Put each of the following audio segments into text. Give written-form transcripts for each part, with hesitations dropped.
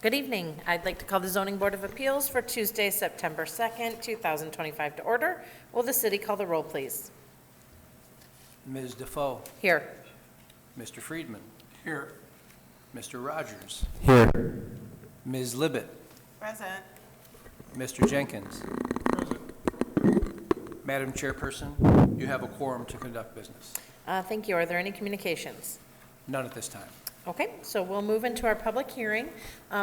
Good evening. I'd like to call the Zoning Board of Appeals for Tuesday, September 2nd, 2025 to order. Will the city call the roll, please? Ms. Defoe. Here. Mr. Friedman. Here. Mr. Rogers. Here. Ms. Libet. Present. Mr. Jenkins. Madam Chairperson, you have a quorum to conduct business. Thank you. Are there any communications? None at this time. Okay, so we'll move into our public hearing.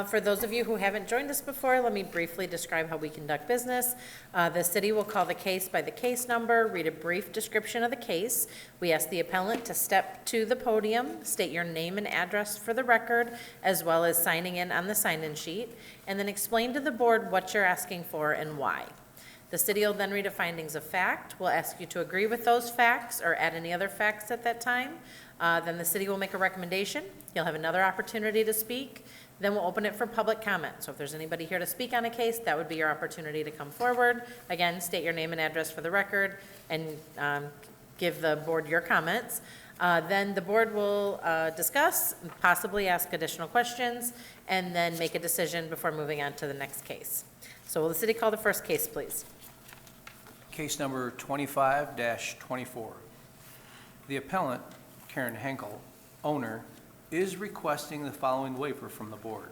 For those of you who haven't joined us before, let me briefly describe how we conduct business. The city will call the case by the case number, read a brief description of the case. We ask the appellant to step to the podium, state your name and address for the record, as well as signing in on the sign-in sheet, and then explain to the board what you're asking for and why. The city will then read a findings of fact. We'll ask you to agree with those facts or add any other facts at that time. Then the city will make a recommendation. You'll have another opportunity to speak. Then we'll open it for public comment. So if there's anybody here to speak on a case, that would be your opportunity to come forward. Again, state your name and address for the record and give the board your comments. Then the board will discuss, possibly ask additional questions, and then make a decision before moving on to the next case. So will the city call the first case, please? Case number 25-24. The appellant, Karen Henkel, owner, is requesting the following waiver from the board.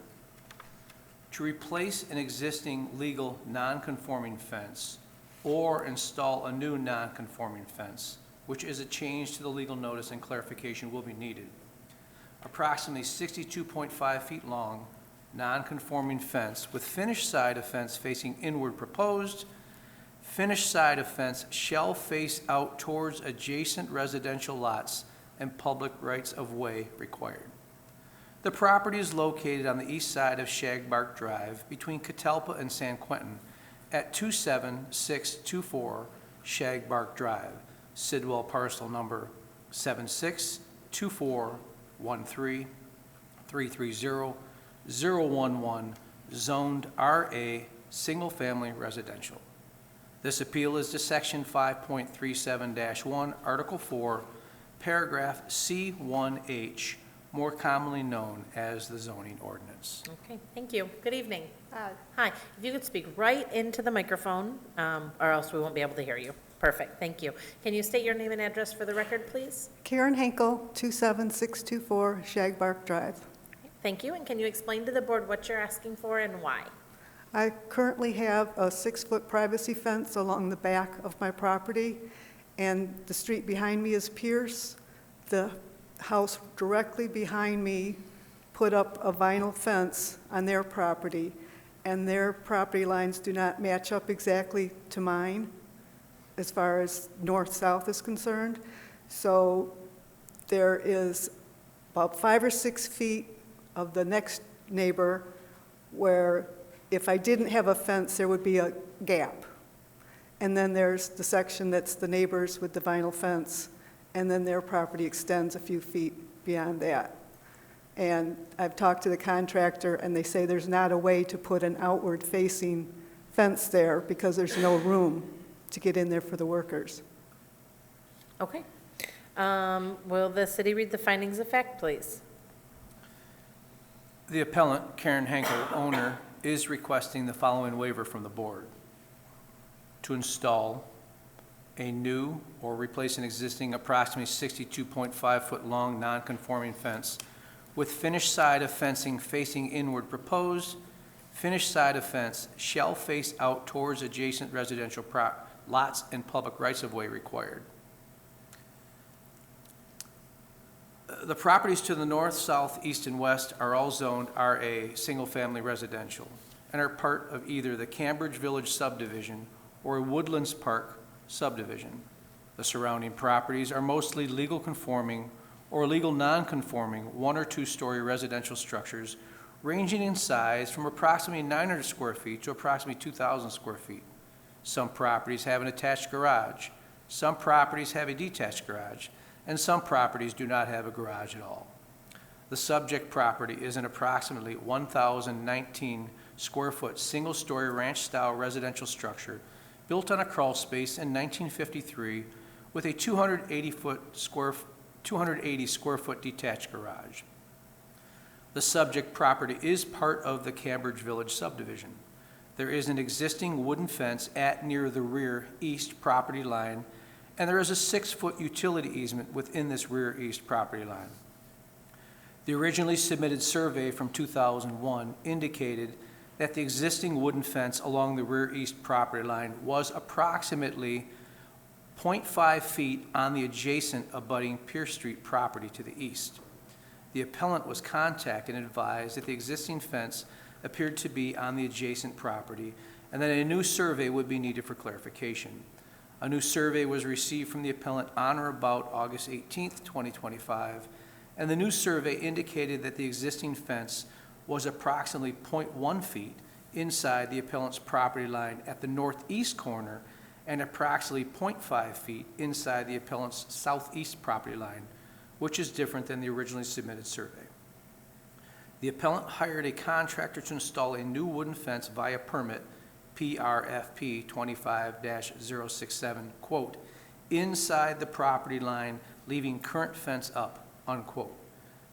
To replace an existing legal non-conforming fence or install a new non-conforming fence, which is a change to the legal notice and clarification will be needed. Approximately 62.5 feet long, non-conforming fence with finished side of fence facing inward proposed. Finished side of fence shall face out towards adjacent residential lots and public rights of way required. The property is located on the east side of Shagbark Drive between Catalpa and San Quentin at 27624 Shagbark Drive, Sidwell parcel number 762413330011, zoned RA, single family residential. This appeal is to section 5.37-1, article 4, paragraph C1H, more commonly known as the zoning ordinance. Okay, thank you. Good evening. Hi. If you could speak right into the microphone, or else we won't be able to hear you. Perfect, thank you. Can you state your name and address for the record, please? Karen Henkel, 27624 Shagbark Drive. Thank you, and can you explain to the board what you're asking for and why? I currently have a 6-foot privacy fence along the back of my property, and the street behind me is Pierce. The house directly behind me put up a vinyl fence on their property, and their property lines do not match up exactly to mine as far as north-south is concerned. So there is about 5 or 6 feet of the next neighbor where if I didn't have a fence, there would be a gap. And then there's the section that's the neighbors with the vinyl fence, and then their property extends a few feet beyond that. And I've talked to the contractor, and they say there's not a way to put an outward-facing fence there because there's no room to get in there for the workers. Okay. Will the city read the findings of fact, please? The appellant, Karen Henkel, owner, is requesting the following waiver from the board. To install a new or replace an existing approximately 62.5 foot long non-conforming fence with finished side of fencing facing inward proposed. Finished side of fence shall face out towards adjacent residential lots and public rights of way required. The properties to the north, south, east, and west are all zoned RA, single-family residential, and are part of either the Cambridge Village subdivision or Woodlands Park subdivision. The surrounding properties are mostly legal conforming or legal non-conforming 1 or 2 story residential structures ranging in size from approximately 900 square feet to approximately 2,000 square feet. Some properties have an attached garage, some properties have a detached garage, and some properties do not have a garage at all. The subject property is an approximately 1,019 square foot single-story ranch-style residential structure built on a crawl space in 1953 with a 280 square foot detached garage. The subject property is part of the Cambridge Village subdivision. There is an existing wooden fence at near the rear east property line, and there is a 6-foot utility easement within this rear east property line. The originally submitted survey from 2001 indicated that the existing wooden fence along the rear east property line was approximately 0.5 feet on the adjacent abutting Pierce Street property to the east. The appellant was contacted and advised that the existing fence appeared to be on the adjacent property and that a new survey would be needed for clarification. A new survey was received from the appellant on or about August 18th, 2025, and the new survey indicated that the existing fence was approximately 0.1 feet inside the appellant's property line at the northeast corner and approximately 0.5 feet inside the appellant's southeast property line, which is different than the originally submitted survey. The appellant hired a contractor to install a new wooden fence via permit PRFP 25-067, quote, inside the property line, leaving current fence up, unquote.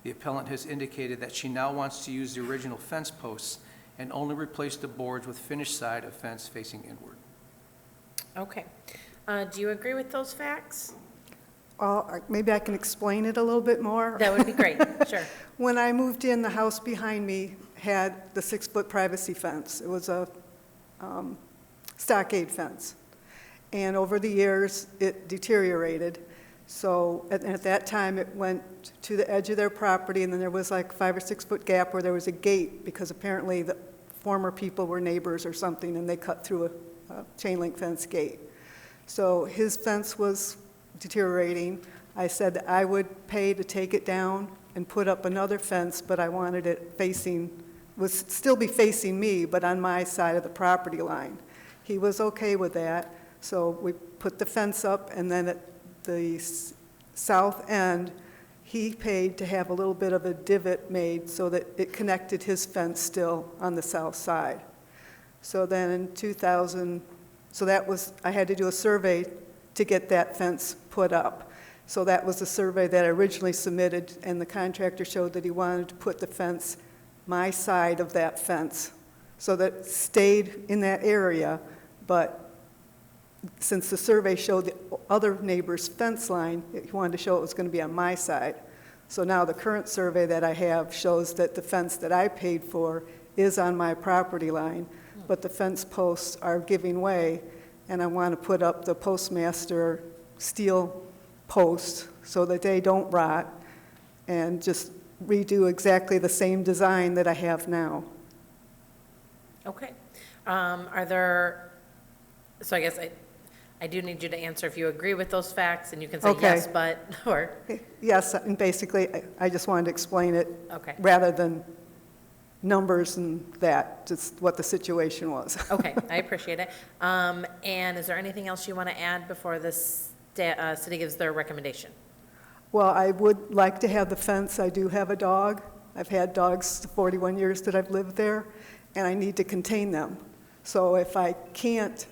The appellant has indicated that she now wants to use the original fence posts and only replace the boards with finished side of fence facing inward. Okay. Do you agree with those facts? Maybe I can explain it a little bit more. That would be great, sure. When I moved in, the house behind me had the 6-foot privacy fence. It was a stockade fence. And over the years, it deteriorated. So at that time, it went to the edge of their property, and then there was like 5 or 6 foot gap where there was a gate, because apparently the former people were neighbors or something, and they cut through a chain link fence gate. So his fence was deteriorating. I said that I would pay to take it down and put up another fence, but I wanted it still be facing me, but on my side of the property line. He was okay with that, so we put the fence up, and then at the south end, he paid to have a little bit of a divot made so that it connected his fence still on the south side. So then in 2000, I had to do a survey to get that fence put up. So that was the survey that I originally submitted, and the contractor showed that he wanted to put the fence my side of that fence so that it stayed in that area, but since the survey showed the other neighbor's fence line, he wanted to show it was going to be on my side. So now the current survey that I have shows that the fence that I paid for is on my property line, but the fence posts are giving way, and I want to put up the postmaster steel posts so that they don't rot, and just redo exactly the same design that I have now. Okay. So I guess I do need you to answer if you agree with those facts, and you can say Okay. yes, but, or, Yes, and basically, I just wanted to explain it okay. rather than numbers and that, just what the situation was. Okay, I appreciate it. And is there anything else you want to add before this city gives their recommendation? Well, I would like to have the fence. I do have a dog. I've had dogs the 41 years that I've lived there, and I need to contain them. So if I can't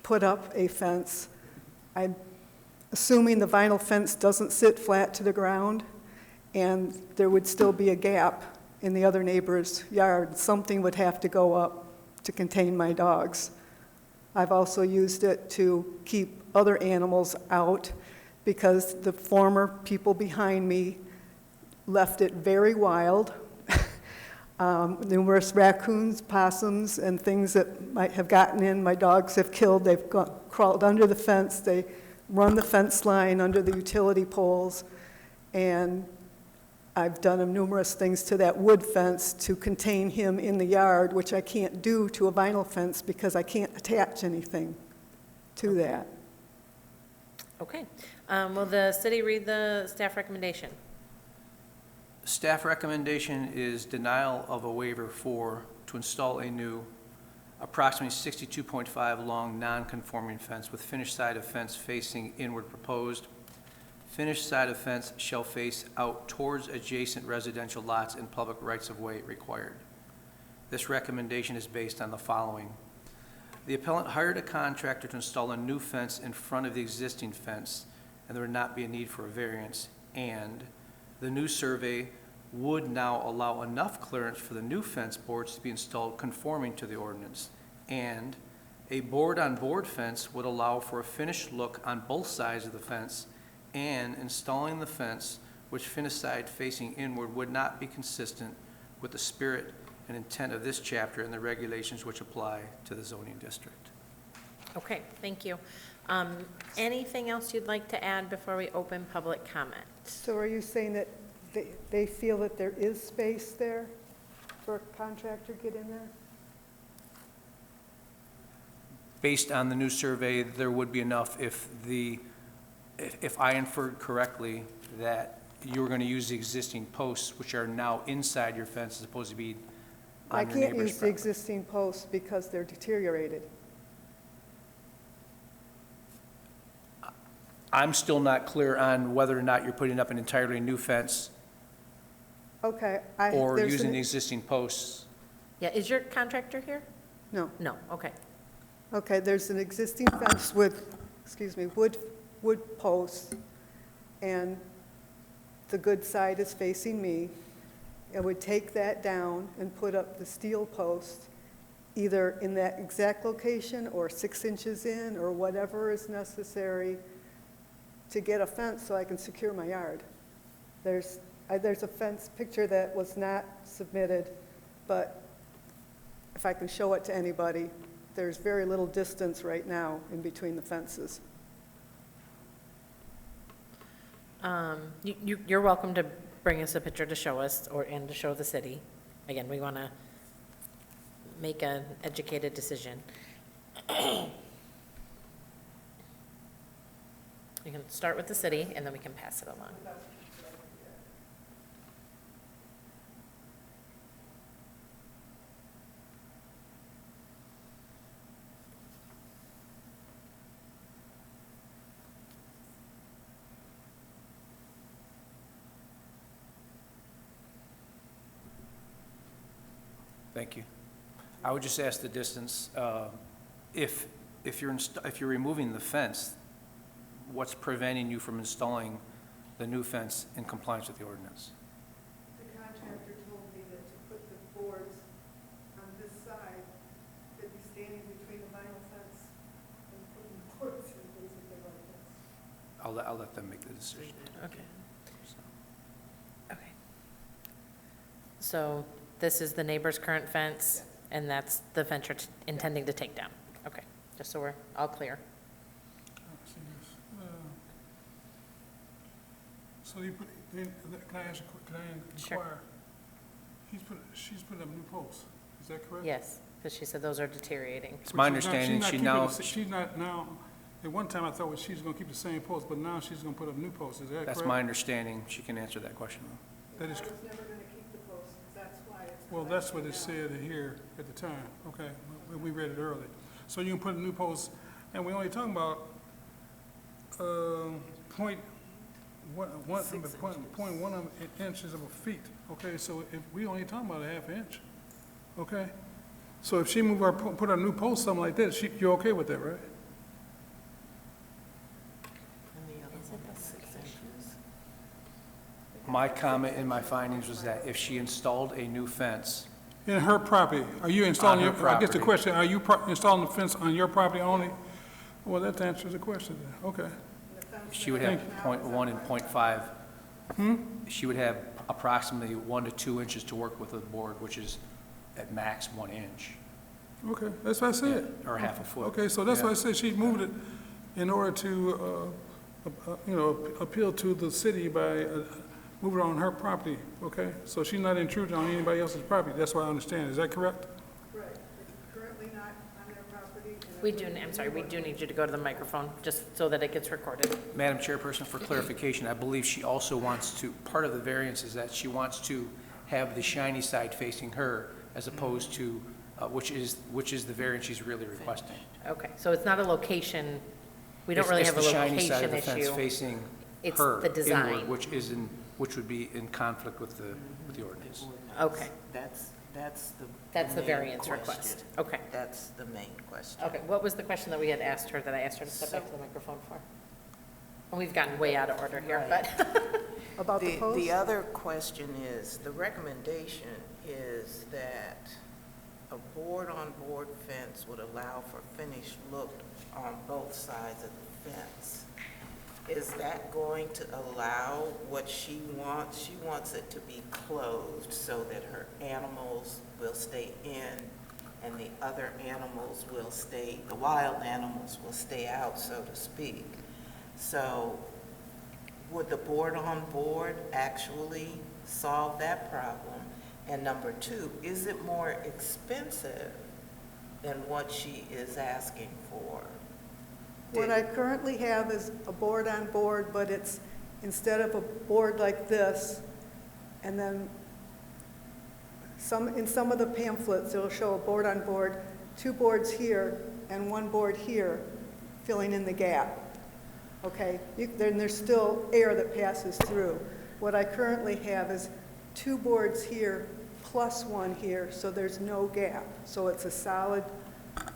put up a fence, I'm assuming the vinyl fence doesn't sit flat to the ground, and there would still be a gap in the other neighbor's yard. Something would have to go up to contain my dogs. I've also used it to keep other animals out, because the former people behind me left it very wild. Numerous raccoons, possums, and things that might have gotten in, my dogs have killed. They've crawled under the fence. They run the fence line under the utility poles, and I've done numerous things to that wood fence to contain him in the yard, which I can't do to a vinyl fence because I can't attach anything to that. Okay. Will the city read the staff recommendation? Staff recommendation is denial of a waiver to install a new approximately 62.5 long non-conforming fence with finished side of fence facing inward proposed. Finished side of fence shall face out towards adjacent residential lots and public rights-of-way required. This recommendation is based on the following. The appellant hired a contractor to install a new fence in front of the existing fence, and there would not be a need for a variance, and the new survey would now allow enough clearance for the new fence boards to be installed conforming to the ordinance. And a board-on-board fence would allow for a finished look on both sides of the fence, and installing the fence, which finished side facing inward, would not be consistent with the spirit and intent of this chapter and the regulations which apply to the zoning district. Okay, thank you. Anything else you'd like to add before we open public comment? So are you saying that they feel that there is space there for a contractor to get in there? Based on the new survey, there would be enough if I inferred correctly that you were going to use the existing posts, which are now inside your fence as opposed to be I on your can't neighbor's use the property. existing posts because they're deteriorated. I'm still not clear on whether or not you're putting up an entirely new fence Okay. or there's using an- the existing posts. Yeah, is your contractor here? No. No, okay. Okay, there's an existing fence with, wood posts, and the good side is facing me. I would take that down and put up the steel post, either in that exact location or 6 inches in, or whatever is necessary to get a fence so I can secure my yard. There's a fence picture that was not submitted, but if I can show it to anybody, there's very little distance right now in between the fences. You're welcome to bring us a picture to show us, and to show the city. Again, we want to make an educated decision. You can start with the city, and then we can pass it along. Thank you. I would just ask the distance, if you're removing the fence, what's preventing you from installing the new fence in compliance with the ordinance? The contractor told me that to put the boards on this side, they'd be standing between the vinyl fence and putting the boards in basically like this. I'll let them make the decision. Okay. Okay. So this is the neighbor's current fence, and that's the fence you're intending to take down? Okay, just so we're all clear. So you put, can I ask, can I Sure. inquire? She's put up new posts, is that correct? Yes, because she said those are deteriorating. It's my But she's not- understanding she's she not now, keeping the- She's not now, at one time I thought she was gonna keep the same posts, but now she's gonna put up new posts, is that correct? that's my understanding. She can answer that question. That is, I was never going to keep the posts, that's why it's. well, that's what it said here at the time, okay, we read it early. So you can put new posts, and we're only talking about, point one inches of a feet, okay, so if, we only talking about a half inch, okay? So if she move our, put our new post, something like that, you're okay with that, right? My comment in my findings was that if she installed a new fence, In her property, are you installing On her your, I guess the property. question, are you installing the fence on your property only? Well, that answers the question then, okay. she would have .1 and .5. She would have approximately 1 to 2 inches to work with the board, which is at max 1 inch, Okay, that's what I said. or half a foot. Okay, so that's why I Yeah. said she moved it in order to, appeal to the city by moving it on her property, okay? So she's not intruding on anybody else's property, that's what I understand, is that correct? Right, it's currently not on their property. and We do, I'm sorry, we do need you to go to the microphone, just so that it gets recorded. Madam Chairperson, for clarification, I believe she also wants to, part of the variance is that she wants to have the shiny side facing her as opposed to, which is the variance she's really requesting. Okay, so it's not a location, we don't It's- really it's have a the shiny side of location the fence issue. facing It's her the design. inward, which would be in conflict with the ordinance. Okay, That's the. that's the main variance question. request. Okay, That's the main question. okay, what was the question that we had asked her, that I asked her to step back to the microphone for? And we've gotten way out of order here, but, about the post? The other question is, the recommendation is that a board-on-board fence would allow for finished look on both sides of the fence. Is that going to allow what she wants? She wants it to be closed so that her animals will stay in and the other animals will stay, the wild animals will stay out, so to speak. So would the board-on-board actually solve that problem? And number two, is it more expensive than what she is asking for? What I currently have is a board-on-board, but it's, instead of a board like this, and then in some of the pamphlets, it'll show a board-on-board, 2 boards here and 1 board here, filling in the gap. Okay? Then there's still air that passes through. What I currently have is 2 boards here plus 1 here, so there's no gap. So it's a solid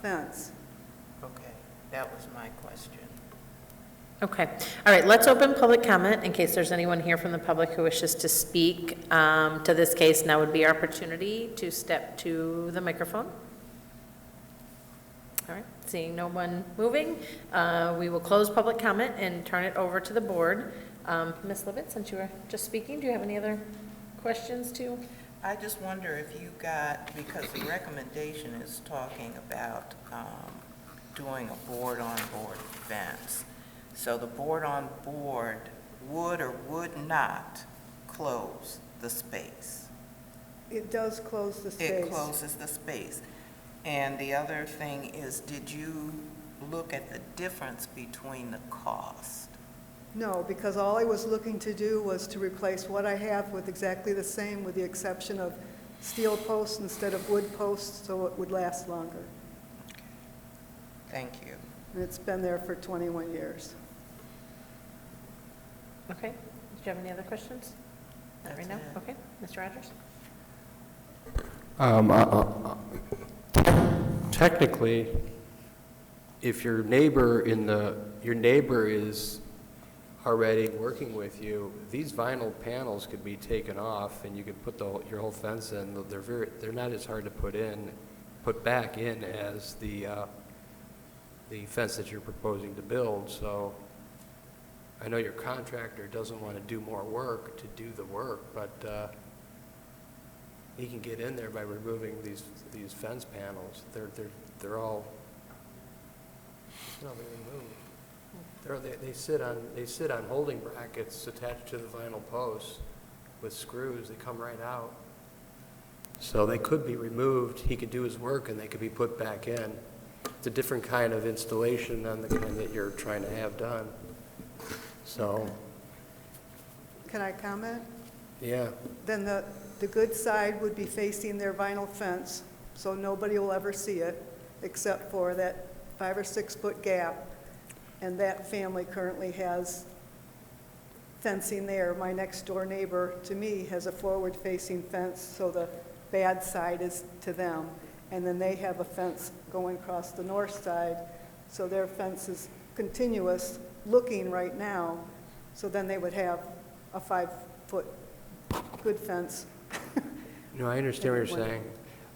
fence. Okay, that was my question. Okay, all right, let's open public comment in case there's anyone here from the public who wishes to speak to this case. Now would be our opportunity to step to the microphone. All right, seeing no one moving, we will close public comment and turn it over to the board. Ms. Levitt, since you were just speaking, do you have any other questions too? I just wonder if you got, because the recommendation is talking about doing a board-on-board fence. So the board-on-board would or would not close the space. It does close the space. It closes the space. And the other thing is, did you look at the difference between the cost? No, because all I was looking to do was to replace what I have with exactly the same, with the exception of steel posts instead of wood posts, so it would last longer. Thank you. And it's been there for 21 years. Okay, do you have any other questions? Not right now? That's it. Okay, Mr. Rogers? Technically, if your neighbor is already working with you, these vinyl panels could be taken off and you could put your whole fence in. They're not as hard to put back in as the fence that you're proposing to build. So I know your contractor doesn't want to do more work to do the work, but he can get in there by removing these fence panels. They're all, no, they're removed. They sit on holding brackets attached to the vinyl posts with screws. They come right out. So they could be removed. He could do his work and they could be put back in. It's a different kind of installation than the kind that you're trying to have done. So, Can I comment? yeah. Then the good side would be facing their vinyl fence, so nobody will ever see it, except for that 5 or 6 foot gap. And that family currently has fencing there. My next door neighbor, to me, has a forward-facing fence, so the bad side is to them. And then they have a fence going across the north side, so their fence is continuous, looking right now. So then they would have a 5 foot good fence. No, I understand what you're saying.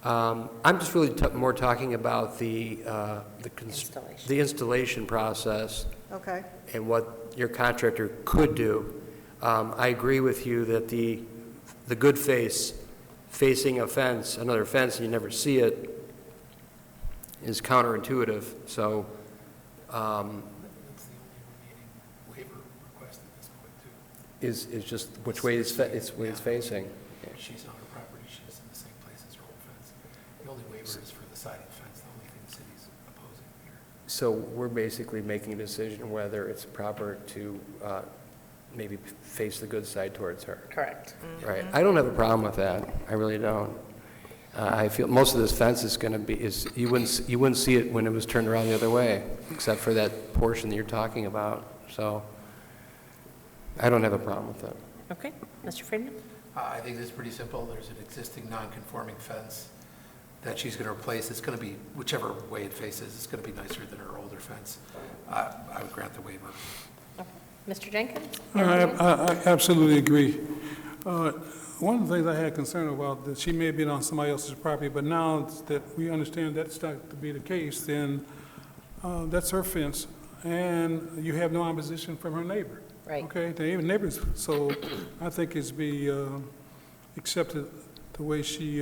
I'm just really more talking about the installation process Okay, and what your contractor could do. I agree with you that the good facing a fence, another fence, and you never see it, is counterintuitive. So, That's the only remaining waiver request at this point, too. is just which way it's facing. She's on her property, she's in the same place as her old fence. The only waiver is for the siding fence, the only thing the city's opposing here. So we're basically making a decision whether it's proper to maybe face the good side towards her. Correct. Right. I don't have a problem with that. I really don't. I feel most of this fence is going to be, you wouldn't see it when it was turned around the other way, except for that portion that you're talking about. So I don't have a problem with that. Okay, Mr. Friedman? I think it's pretty simple. There's an existing non-conforming fence that she's going to replace. It's going to be, whichever way it faces, it's going to be nicer than her older fence. I would grant the waiver. Mr. Jenkins? I absolutely agree. One of the things I had concern about, that she may have been on somebody else's property, but now that we understand that's not to be the case, then that's her fence, and you have no opposition from her neighbor. Right. Okay, the neighbors, so I think it's be accepted the way she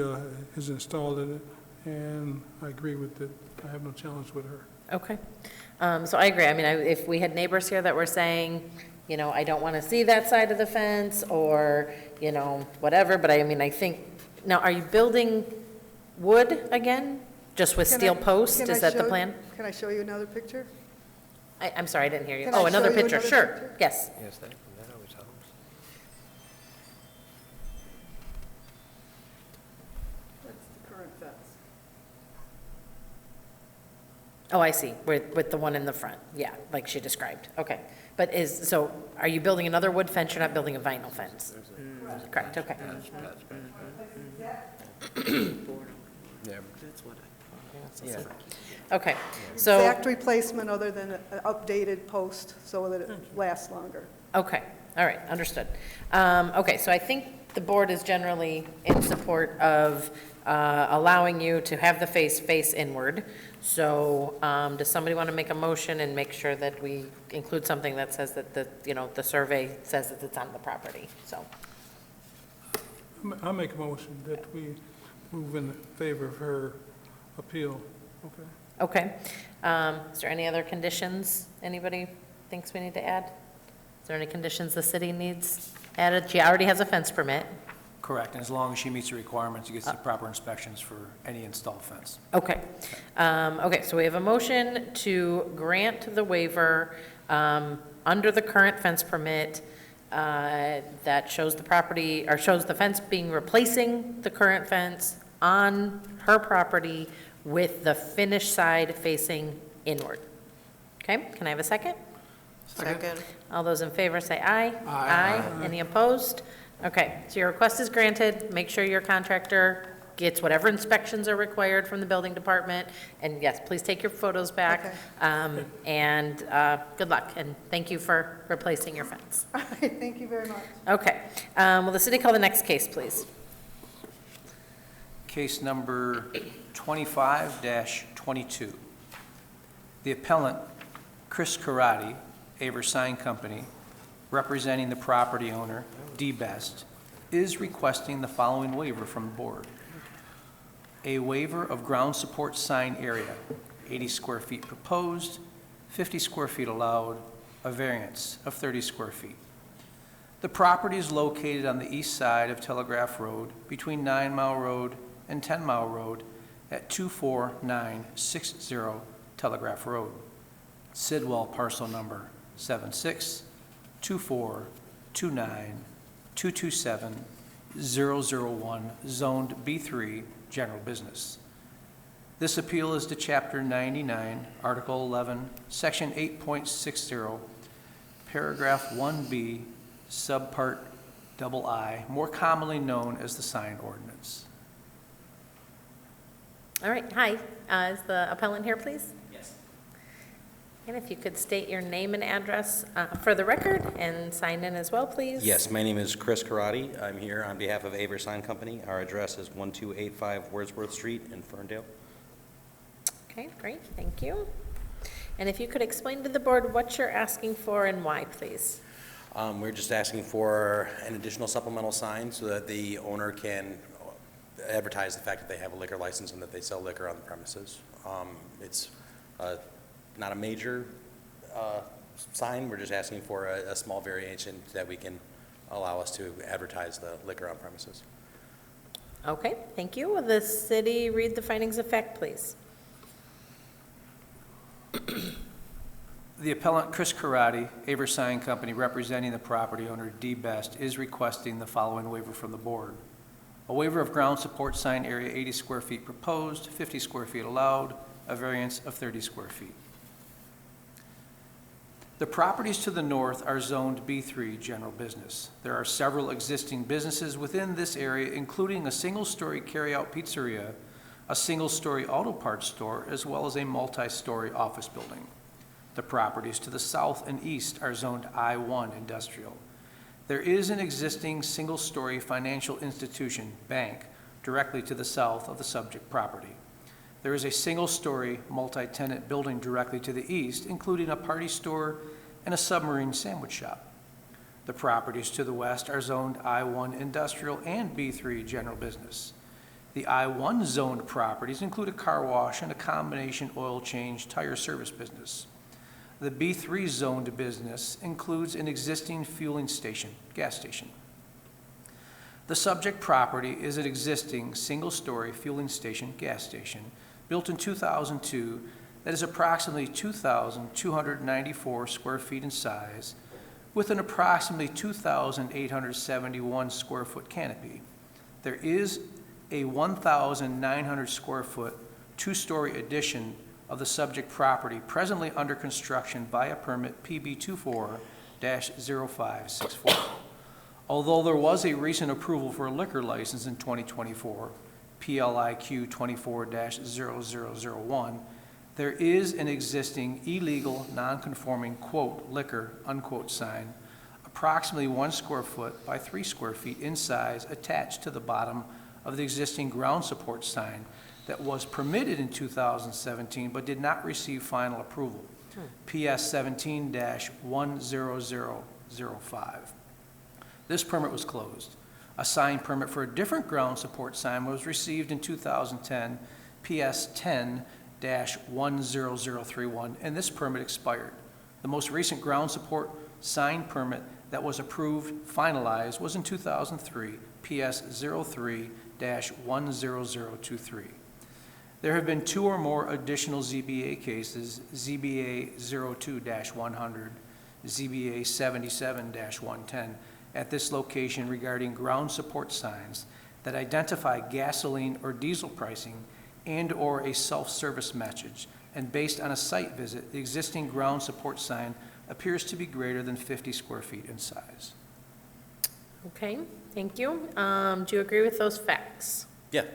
has installed it, and I agree with it. I have no challenge with her. Okay. So I agree. I mean, if we had neighbors here that were saying, you know, I don't want to see that side of the fence, or, you know, whatever, but I mean, I think, now, are you building wood again? Just with Can steel I- posts? can Is I that the show- plan? Can I show you another picture? I'm sorry, I didn't hear you. Can I Oh, another show you picture, another sure. picture? Yes. Yes, that always helps. That's the current fence. Oh, I see, with the one in the front. Yeah, like she described. Okay. But so are you building another wood fence? You're not building a vinyl fence? Correct, okay. Yeah. Okay, so, Exact replacement other than an updated post so that it lasts longer. okay, all right, understood. Okay, so I think the board is generally in support of allowing you to have the face inward. So does somebody want to make a motion and make sure that we include something that says that the survey says that it's on the property, so. I'll make a motion that we move in favor of her appeal. Okay. Okay. Is there any other conditions anybody thinks we need to add? Is there any conditions the city needs added? She already has a fence permit. Correct, and as long as she meets the requirements, she gets the proper inspections for any installed fence. Okay. Okay, so we have a motion to grant the waiver under the current fence permit that shows the property, or shows the fence being replacing the current fence on her property with the finished side facing inward. Okay, can I have a second? Second. All those in favor say aye. Aye. Any opposed? Okay, so your request is granted. Make sure your contractor gets whatever inspections are required from the building department. And yes, please take your photos back. And good luck, and thank you for replacing your fence. All right, thank you very much. Okay, will the city call the next case, please? Case number 25-22. The appellant, Chris Karate, Aver Sign Company, representing the property owner, D. Best, is requesting the following waiver from the board. A waiver of ground support sign area, 80 square feet proposed, 50 square feet allowed, a variance of 30 square feet. The property is located on the east side of Telegraph Road between 9 Mile Road and 10 Mile Road at 24960 Telegraph Road. Sidwell parcel number 762429227001, zoned B3, general business. This appeal is to Chapter 99, Article 11, Section 8.60, Paragraph 1B, Subpart II, more commonly known as the sign ordinance. All right, hi. Is the appellant here, please? Yes. And if you could state your name and address for the record and sign in as well, please? Yes, my name is Chris Karate. I'm here on behalf of Aver Sign Company. Our address is 1285 Wordsworth Street in Ferndale. Okay, great, thank you. And if you could explain to the board what you're asking for and why, please? We're just asking for an additional supplemental sign so that the owner can advertise the fact that they have a liquor license and that they sell liquor on the premises. It's not a major sign. We're just asking for a small variation that we can allow us to advertise the liquor on premises. Okay, thank you. Will the city read the findings of fact, please? The appellant, Chris Karate, Aver Sign Company, representing the property owner, D. Best, is requesting the following waiver from the board. A waiver of ground support sign area, 80 square feet proposed, 50 square feet allowed, a variance of 30 square feet. The properties to the north are zoned B3, general business. There are several existing businesses within this area, including a single-story carry-out pizzeria, a single-story auto parts store, as well as a multi-story office building. The properties to the south and east are zoned I-1 industrial. There is an existing single-story financial institution, bank, directly to the south of the subject property. There is a single-story multi-tenant building directly to the east, including a party store and a submarine sandwich shop. The properties to the west are zoned I-1 industrial and B3 general business. The I-1 zoned properties include a car wash and a combination oil change tire service business. The B3 zoned business includes an existing fueling station, gas station. The subject property is an existing single-story fueling station, gas station, built in 2002 that is approximately 2,294 square feet in size, with an approximately 2,871 square foot canopy. There is a 1,900 square foot, two-story addition of the subject property presently under construction via permit PB 24-0564. Although there was a recent approval for a liquor license in 2024, PLIQ 24-0001, there is an existing illegal, non-conforming, quote, liquor, unquote, sign, approximately 1 square foot by 3 square feet in size, attached to the bottom of the existing ground support sign that was permitted in 2017 but did not receive final approval, PS 17-10005. This permit was closed. A sign permit for a different ground support sign was received in 2010, PS 10-10031, and this permit expired. The most recent ground support sign permit that was approved, finalized, was in 2003, PS 03-10023. There have been 2 or more additional ZBA cases, ZBA 02-100, ZBA 77-110, at this location regarding ground support signs that identify gasoline or diesel pricing and/or a self-service message, and based on a site visit, the existing ground support sign appears to be greater than 50 square feet in size. Okay, thank you. Do you agree with those facts? Yeah.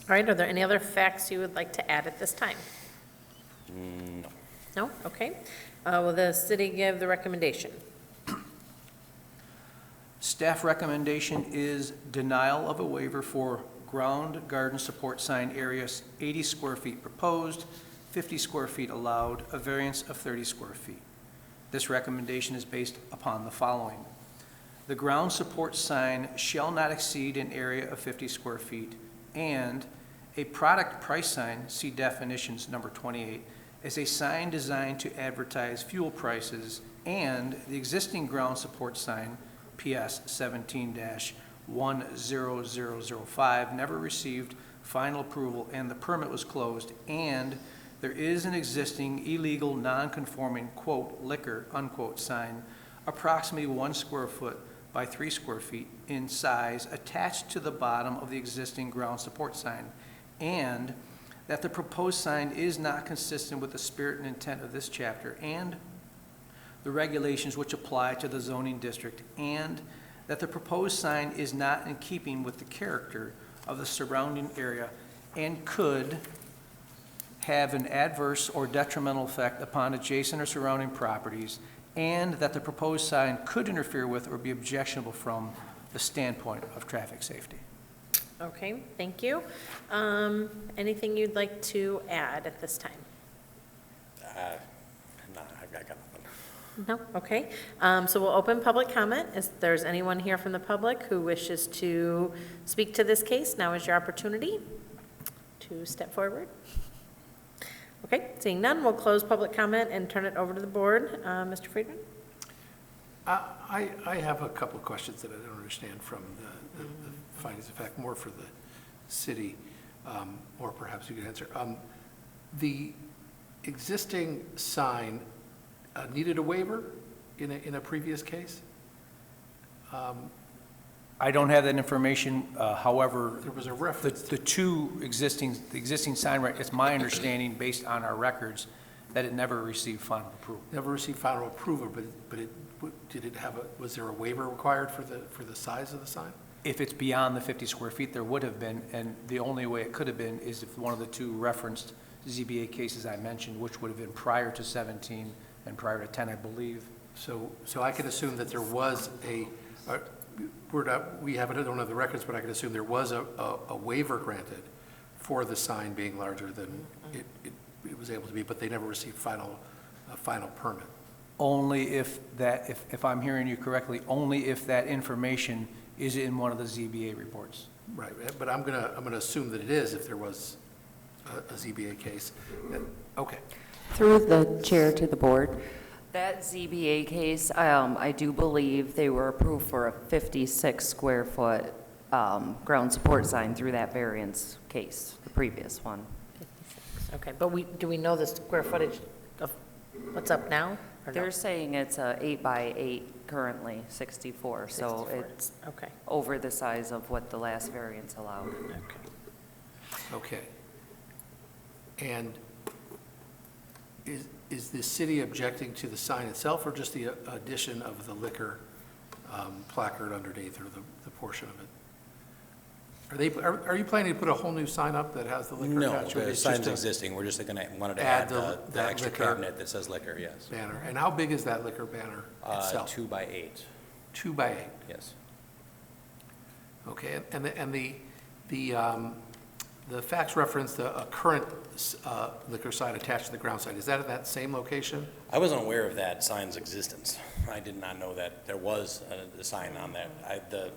All right, are there any other facts you would like to add at this time? No. No? Okay. Will the city give the recommendation? Staff recommendation is denial of a waiver for ground garden support sign area, 80 square feet proposed, 50 square feet allowed, a variance of 30 square feet. This recommendation is based upon the following. The ground support sign shall not exceed an area of 50 square feet, and a product price sign, see definitions number 28, is a sign designed to advertise fuel prices, and the existing ground support sign, PS 17-10005, never received final approval and the permit was closed, and there is an existing illegal, non-conforming, quote, liquor, unquote, sign, approximately 1 square foot by 3 square feet in size, attached to the bottom of the existing ground support sign, and that the proposed sign is not consistent with the spirit and intent of this chapter and the regulations which apply to the zoning district, and that the proposed sign is not in keeping with the character of the surrounding area and could have an adverse or detrimental effect upon adjacent or surrounding properties, and that the proposed sign could interfere with or be objectionable from the standpoint of traffic safety. Okay, thank you. Anything you'd like to add at this time? No, I've got nothing. No? Okay. So we'll open public comment. If there's anyone here from the public who wishes to speak to this case, now is your opportunity to step forward. Okay, seeing none, we'll close public comment and turn it over to the board. Mr. Friedman? I have a couple of questions that I don't understand from the findings of fact, more for the city, or perhaps you could answer. The existing sign needed a waiver in a previous case? I don't have that information, however, There was a reference. the existing sign, it's my understanding, based on our records, that it never received final approval. Never received final approval, but did it have was there a waiver required for the size of the sign? If it's beyond the 50 square feet, there would have been, and the only way it could have been is if one of the 2 referenced ZBA cases I mentioned, which would have been prior to 17, and prior to 10, I believe. So I can assume that there was we don't have the records, but I can assume there was a waiver granted for the sign being larger than it was able to be, but they never received a final permit. Only if I'm hearing you correctly, only if that information is in one of the ZBA reports. Right, but I'm gonna assume that it is if there was a ZBA case. Okay. Through the chair to the board, that ZBA case, I do believe they were approved for a 56 square foot ground support sign through that variance case, the previous one. Okay, but do we know the square footage of what's up now? Or no? They're saying it's a 8 by 8 currently, 64, so 64. it's Okay, over the size of what the last variance allowed. okay. Okay. And is the city objecting to the sign itself or just the addition of the liquor placard underneath or the portion of it? Are you planning to put a whole new sign up that has the liquor No, attached to it? the It's sign's just a existing, we're just wanted to add add the that extra liquor cabinet that says liquor, yes. banner. And how big is that liquor banner itself? 2 by 8, 2 by 8. yes. Okay, and the facts reference a current liquor sign attached to the ground sign. Is that at that same location? I wasn't aware of that sign's existence. I did not know that there was a sign on that. The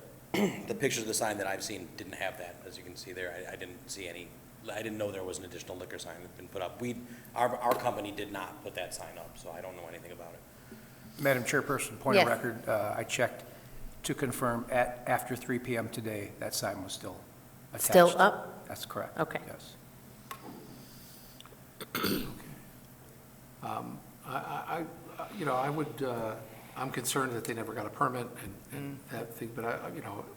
pictures of the sign that I've seen didn't have that, as you can see there. I didn't see any, I didn't know there was an additional liquor sign that's been put up. Our company did not put that sign up, so I don't know anything about it. Madam Chairperson, point of Yes. record, I checked to confirm after 3 PM today, that sign was still attached. Still up? That's correct. Okay. Yes. I'm concerned that they never got a permit and that thing, but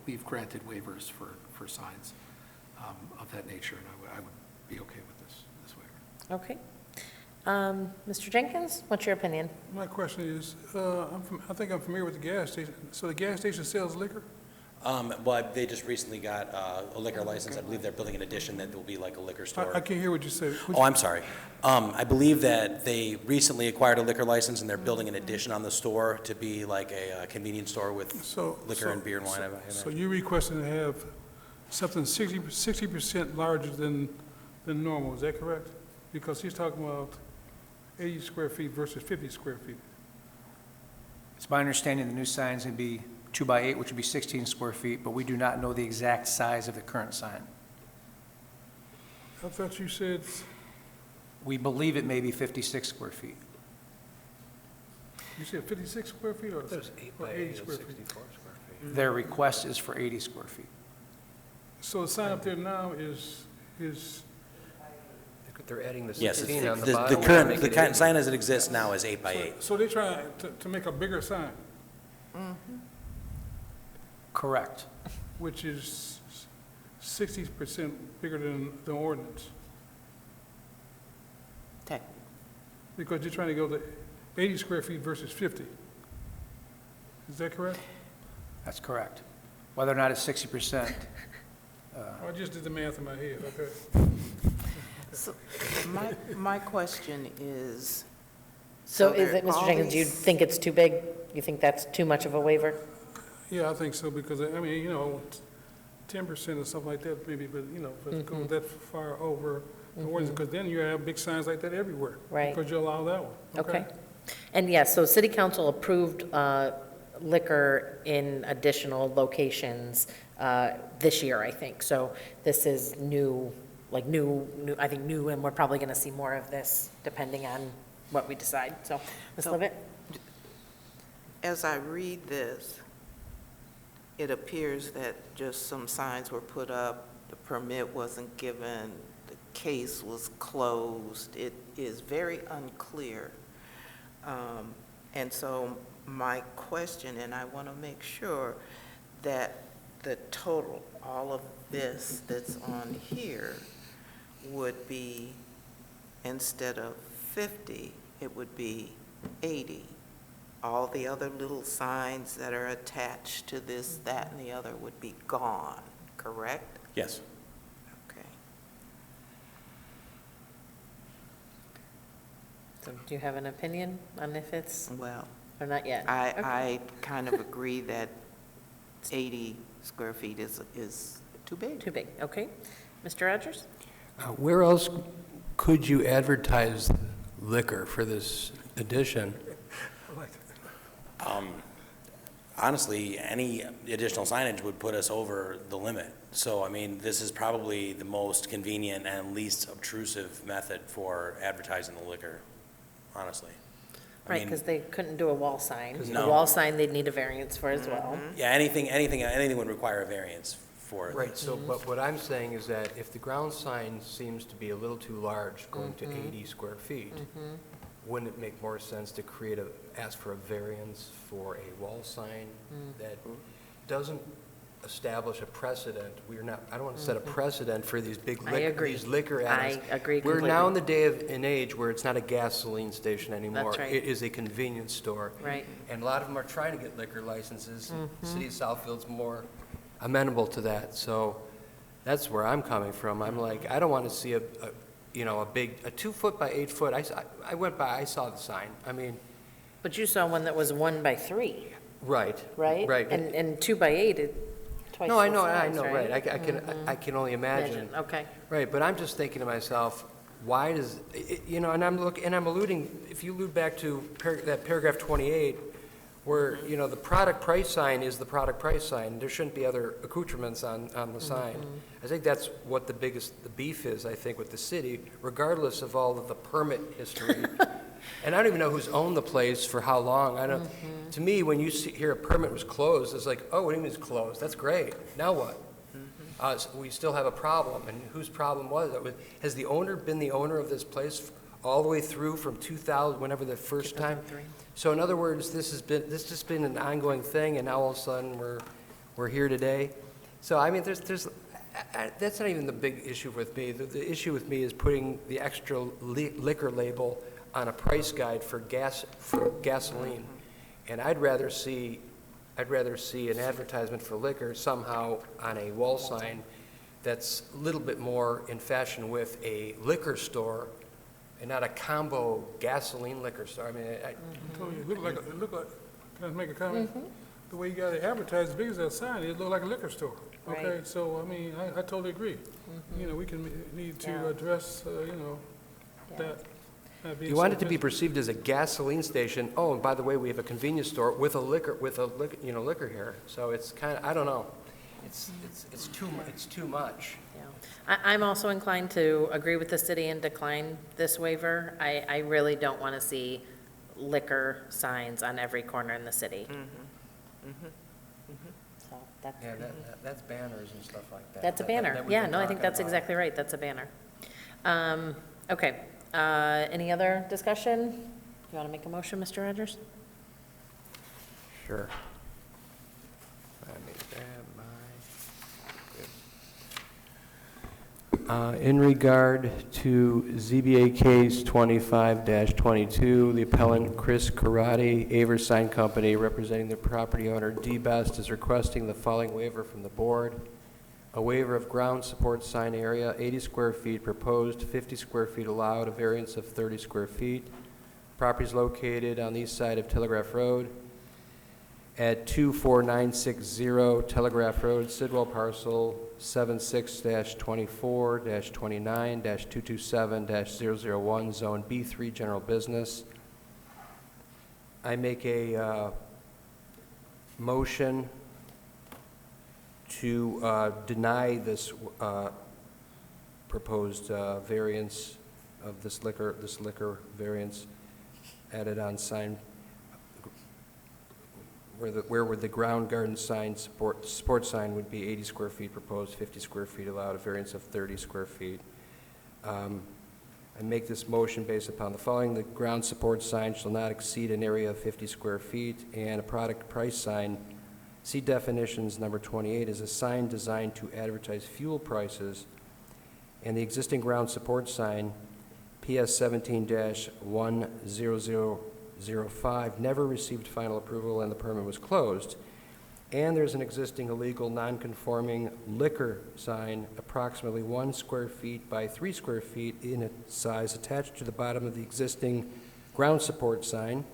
we've granted waivers for signs of that nature, and I would be okay with this waiver. Okay. Mr. Jenkins, what's your opinion? My question is, I think I'm familiar with the gas station. So the gas station sells liquor? Well, they just recently got a liquor license. I believe they're building an addition that will be like a liquor store. I can't hear what you said. Oh, I'm sorry. I believe that they recently acquired a liquor license and they're building an addition on the store to be like a convenience store with liquor and beer and wine. I So imagine. you're requesting to have something 60% larger than normal, is that correct? Because he's talking about 80 square feet versus 50 square feet. It's my understanding the new signs would be 2 by 8, which would be 16 square feet, but we do not know the exact size of the current sign. I thought you said, We believe it may be 56 square feet. you said 56 square feet or 80 square feet? Their request is for 80 square feet. So the sign up there now is, They're adding the Yes, 16 on the the bottom. current, the current sign as it exists now is 8 by 8. so they're trying to make a bigger sign, Correct. which is 60% bigger than the ordinance. Okay. Because you're trying to go to 80 square feet versus 50. Is that correct? That's correct. Whether or not it's 60%, I just did the math in my head, okay. So my question is. So is there it, Mr. all Jenkins, do you these- think it's too big? You think that's too much of a waiver? Yeah, I think so, because, I mean, 10% or something like that, maybe, but, if it goes that far over the ordinance, because then you have big signs like that everywhere. Right. Because you allow that one. Okay. And yes, so city council approved liquor in additional locations this year, I think. So this is new, I think new, and we're probably going to see more of this depending on what we decide. So, Ms. So- Levitt? As I read this, it appears that just some signs were put up, the permit wasn't given, the case was closed. It is very unclear. And so my question, and I want to make sure that the total, all of this that's on here would be, instead of 50, it would be 80. All the other little signs that are attached to this, that, and the other would be gone, correct? Yes. Okay. So do you have an opinion on if it's, Well, or not yet? Okay. I kind of agree that 80 square feet is too big. Too big, okay. Mr. Rogers? Where else could you advertise liquor for this addition? Honestly, any additional signage would put us over the limit. So, I mean, this is probably the most convenient and least obtrusive method for advertising the liquor, honestly. I Right, mean, because they couldn't do a wall sign. A No. wall sign, they'd need a variance for as well. Yeah, anything would require a variance for it. Right, so, but what I'm saying is that if the ground sign seems to be a little too large, going to 80 square feet, wouldn't it make more sense to ask for a variance for a wall sign that doesn't establish a precedent? I don't want to set a precedent for these big I agree. these liquor addicts. I agree We're now in completely. the day and age where it's not a gasoline station anymore. That's right. It is a convenience store. Right. And a lot of them are trying to get liquor licenses. The city of Southfield's more amenable to that, so that's where I'm coming from. I'm like, I don't want to see a 2-foot by 8-foot. I went by, I saw the sign. I mean, But you saw one that was 1 by 3, right. right? Right. And 2 by 8, twice No, I the know, size, right. I can only imagine. Okay. Right, but I'm just thinking to myself, why does, and I'm alluding, if you allude back to that paragraph 28, where, the product price sign is the product price sign. There shouldn't be other accoutrements on the sign. I think that's what the beef is, I think, with the city, regardless of all of the permit history. And I don't even know who's owned the place for how long. I don't. To me, when you hear a permit was closed, it's like, oh, what do you mean it's closed? That's great. Now what? So we still have a problem, and whose problem was it? Has the owner been the owner of this place all the way through from 2000, whenever the first time? 2003. So in other words, this has been an ongoing thing, and now all of a sudden we're here today. So I mean, that's not even the big issue with me. The issue with me is putting the extra liquor label on a price guide for gasoline, and I'd rather see an advertisement for liquor somehow on a wall sign that's a little bit more in fashion with a liquor store and not a combo gasoline liquor store. I mean, I told you, it looked like, can I make a comment? The way you got it advertised, as big as that sign, it looked like a liquor store. Okay, Right. so, I mean, I totally agree. We need to Yeah. address, Yeah. that. being you want so it to be perceived as a gasoline station. Oh, and by the way, we have a convenience store with a liquor here. So it's kind of, I don't know. It's too much. Yeah. I'm also inclined to agree with the city and decline this waiver. I really don't want to see liquor signs on every corner in the city. So that's, Yeah, that's banners and stuff like that. that's a banner. that we've Yeah, been no, I think talking that's about. exactly right. That's a banner. Okay. Any other discussion? You want to make a motion, Mr. Rogers? Sure. Let me grab my. In regard to ZBA case 25-22, the appellant Chris Karate, Avers Sign Company, representing the property owner D-Best, is requesting the following waiver from the board. A waiver of ground support sign area, 80 square feet proposed, 50 square feet allowed, a variance of 30 square feet. Property is located on the east side of Telegraph Road at 24960 Telegraph Road, Sidwell parcel 76-24-29-227-001, Zone B3, General Business. I make a motion to deny this proposed variance of this liquor variance added on sign, where would the ground garden sign support sign would be 80 square feet proposed, 50 square feet allowed, a variance of 30 square feet. I make this motion based upon the following: the ground support sign shall not exceed an area of 50 square feet, and a product price sign, see definitions number 28, is a sign designed to advertise fuel prices, and the existing ground support sign, PS 17-10005, never received final approval and the permit was closed. And there's an existing illegal non-conforming liquor sign approximately 1 square feet by 3 square feet in its size attached to the bottom of the existing ground support sign,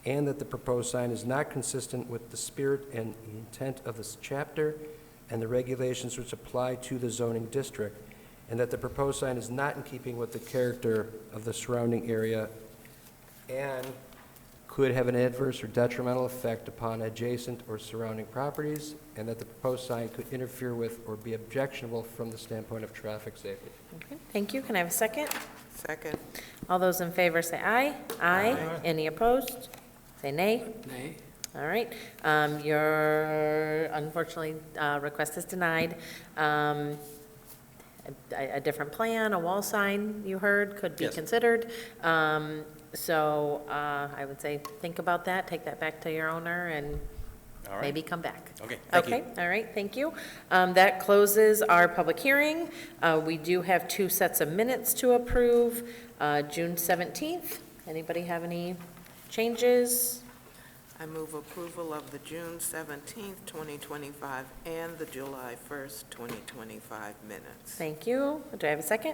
and that the proposed sign is not consistent with the spirit and intent of this chapter and the regulations which apply to the zoning district, and that the proposed sign is not in keeping with the character of the surrounding area and could have an adverse or detrimental effect upon adjacent or surrounding properties, and that the proposed sign could interfere with or be objectionable from the standpoint of traffic safety. Okay, thank you. Can I have a second? Second. All those in favor say aye. Aye. Any opposed? Say nay. Nay? All right. Your, unfortunately, request is denied. A different plan, a wall sign, you heard, could be Yes. considered. So I would say, think about that, take that back to your owner, and All right. maybe come back. Okay, thank you. Okay, all right, thank you. That closes our public hearing. We do have 2 sets of minutes to approve. June 17th, anybody have any changes? I move approval of the June 17th, 2025, and the July 1st, 2025 minutes. Thank you. Do I have a second?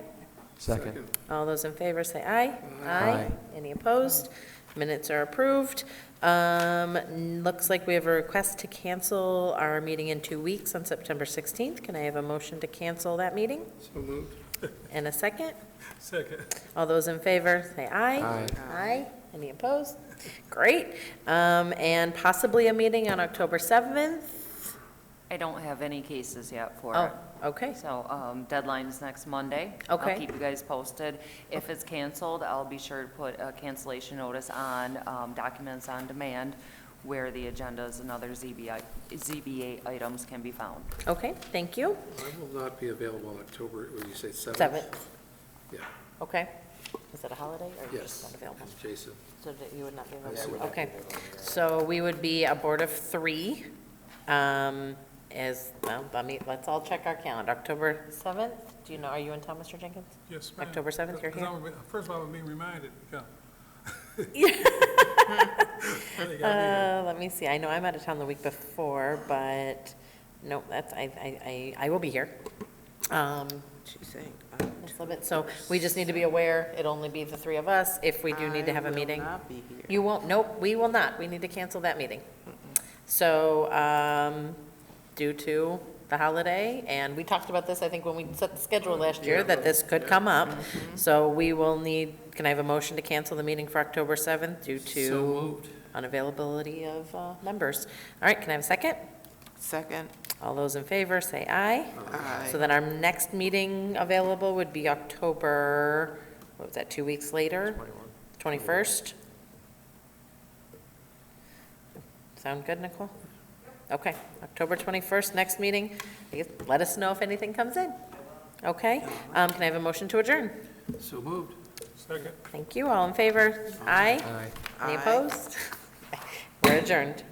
Second. All those in favor say aye. Aye. Any opposed? Minutes are approved. Looks like we have a request to cancel our meeting in 2 weeks on September 16th. Can I have a motion to cancel that meeting? So moved. And a second? Second. All those in favor say aye. Aye. Aye. Any opposed? Great. And possibly a meeting on October 7th? I don't have any cases yet for Oh, it. okay. So deadline is next Monday. Okay. I'll keep you guys posted. If it's canceled, I'll be sure to put a cancellation notice on Documents on Demand where the agendas and other ZBA items can be found. Okay, thank you. I will not be available October, what do you say, 7th? 7th, Yeah, okay. Is it a holiday or are you just yes, not available? Jason. So that you would not be I available? would Okay. So we would be a board of 3. Well, let's all check our calendar. October 7th, do you know, are you in town, Mr. Jenkins? Yes, ma'am. October 7th, you're 'Cause here? First of all, I'm being reminded, yeah. Let me see, I know I'm out of town the week before, but, no, that's, I will be here. She's saying, Just a little bit, so we just need to be aware, it'll only be the 3 of us if we do need to have a meeting. I will not be here. You won't, nope, we will not, we need to cancel that meeting. So, due to the holiday, and we talked about this, I think, when we set the schedule last year, that this could come up. So we will need, can I have a motion to cancel the meeting for October 7th due So to moved. unavailability of members? All right, can I have a second? Second. All those in favor, say aye. Aye. So then our next meeting available would be October, what was that, 2 weeks later? 21st? Sound good, Nicole? Okay, October 21st, next meeting. I guess, let us know if anything comes in. Okay, can I have a motion to adjourn? So moved. Second. Thank you, all in favor? Aye? Aye. Any Aye. opposed? We're adjourned.